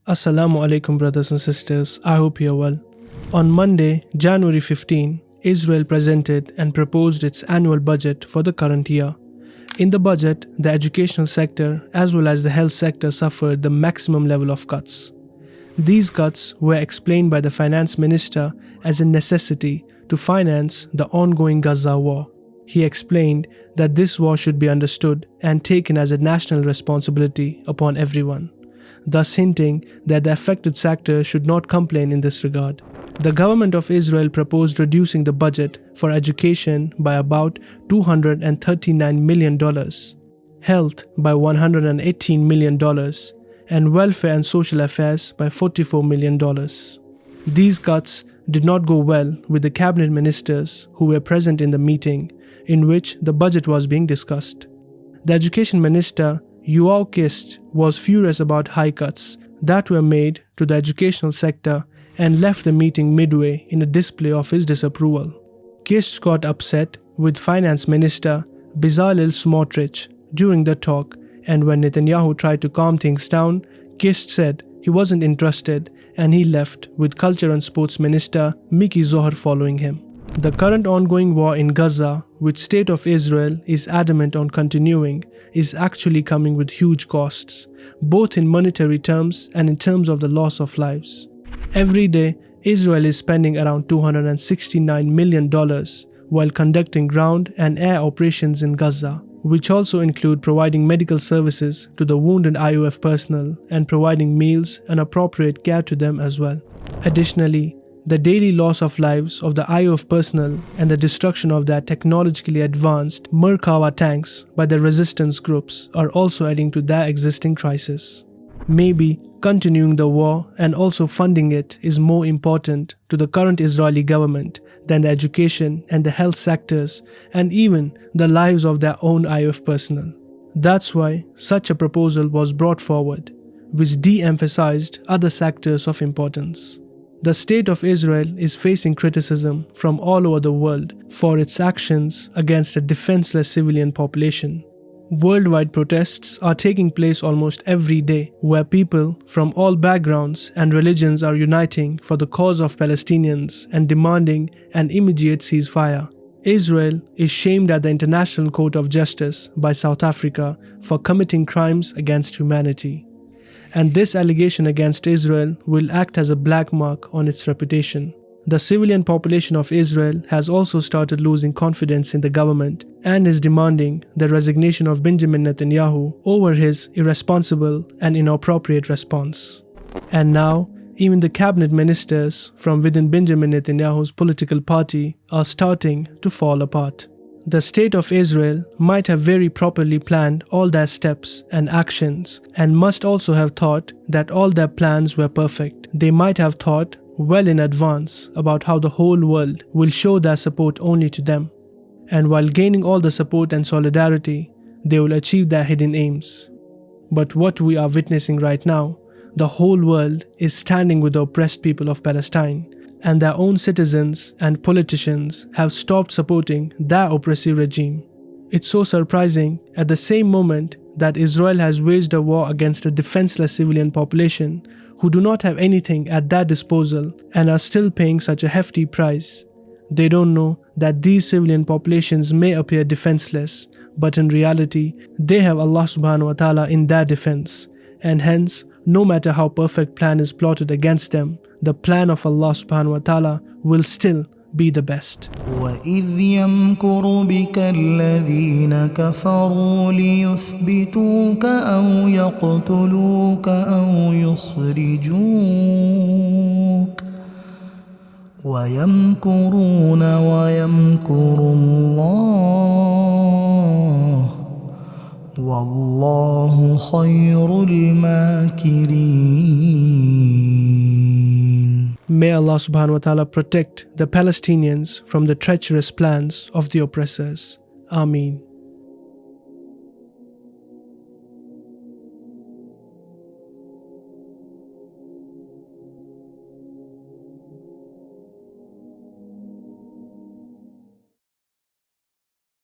Assalamu alaikum brothers and sisters, I hope you are well. On Monday, January 15, Israel presented and proposed its annual budget for the current year. In the budget, the educational sector as well as the health sector suffered the maximum level of cuts. These cuts were explained by the finance minister as a necessity to finance the ongoing Gaza war. He explained that this war should be understood and taken as a national responsibility upon everyone, thus hinting that the affected sector should not complain in this regard. The government of Israel proposed reducing the budget for education by about $239 million, health by $118 million, and welfare and social affairs by $44 million. These cuts did not go well with the cabinet ministers who were present in the meeting in which the budget was being discussed. The education minister, Yoav Kist, was furious about high cuts that were made to the educational sector and left the meeting midway in a display of his disapproval. Kist got upset with Finance Minister Bezalel Smotrich during the talk, and when Netanyahu tried to calm things down, Kist said he wasn't interested and he left, with Culture and Sports Minister Miki Zohar following him. The current ongoing war in Gaza, which State of Israel is adamant on continuing, is actually coming with huge costs, both in monetary terms and in terms of the loss of lives. Every day, Israel is spending around $269 million while conducting ground and air operations in Gaza, which also include providing medical services to the wounded IOF personnel and providing meals and appropriate care to them as well. Additionally, the daily loss of lives of the IOF personnel and the destruction of their technologically advanced Merkava tanks by the resistance groups are also adding to their existing crisis. Maybe continuing the war and also funding it is more important to the current Israeli government than the education and the health sectors and even the lives of their own IOF personnel. That's why such a proposal was brought forward, which de-emphasized other sectors of importance. The State of Israel is facing criticism from all over the world for its actions against a defenseless civilian population. Worldwide protests are taking place almost every day, where people from all backgrounds and religions are uniting for the cause of Palestinians and demanding an immediate ceasefire. Israel is shamed at the International Court of Justice by South Africa for committing crimes against humanity. And this allegation against Israel will act as a black mark on its reputation. The civilian population of Israel has also started losing confidence in the government and is demanding the resignation of Benjamin Netanyahu over his irresponsible and inappropriate response. And now, even the cabinet ministers from within Benjamin Netanyahu's political party are starting to fall apart. The State of Israel might have very properly planned all their steps and actions and must also have thought that all their plans were perfect. They might have thought well in advance about how the whole world will show their support only to them. And while gaining all the support and solidarity, they will achieve their hidden aims. But what we are witnessing right now, the whole world is standing with the oppressed people of Palestine, and their own citizens and politicians have stopped supporting their oppressive regime. It's so surprising at the same moment that Israel has waged a war against a defenseless civilian population who do not have anything at their disposal and are still paying such a hefty price. They don't know that these civilian populations may appear defenseless, but in reality, they have Allah subhanahu wa ta'ala in their defense, and hence, no matter how perfect plan is plotted against them, the plan of Allah subhanahu wa ta'ala will still be the best. وَإِذْ يَمْكُرُ بِكَ الَّذِينَ كَفَرُوا لِيُثْبِتُوكَ أَوْ يَقْتُلُوكَ أَوْ يُخْرِجُوكَ وَيَمْكُرُونَ وَيَمْكُرُ اللَّهُ وَاللَّهُ خَيْرُ الْمَاكِرِينَ. May Allah subhanahu wa ta'ala protect the Palestinians from the treacherous plans of the oppressors. Ameen.